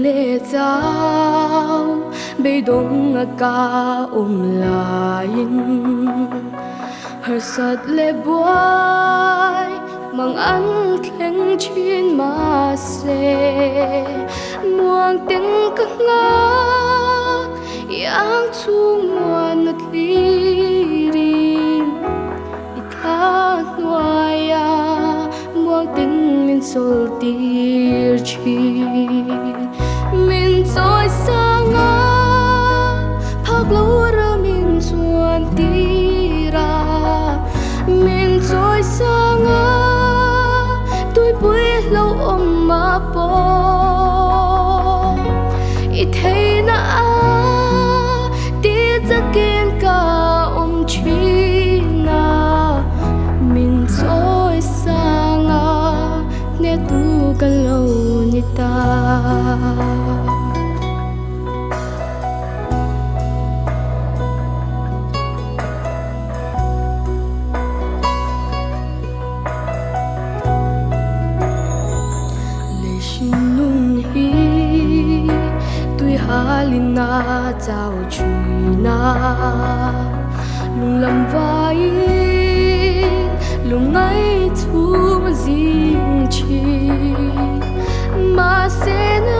lệ giáo bê đông ca lain hờ sat lệ boy mang ăn khen chín mà se muang tiếng cất ngát yang chu muan nát lirin itha noaya muang tiếng min sol tir chi min soi sanga phak lo ra min chuan tira min soi sanga tôi bui lâu ôm mà po ít thấy na tiếc ra kiên cả chi na min soi sanga ne tu ka lâu ni ta halina chao china lung lam vai lung ngai chu ma jing chi ma se na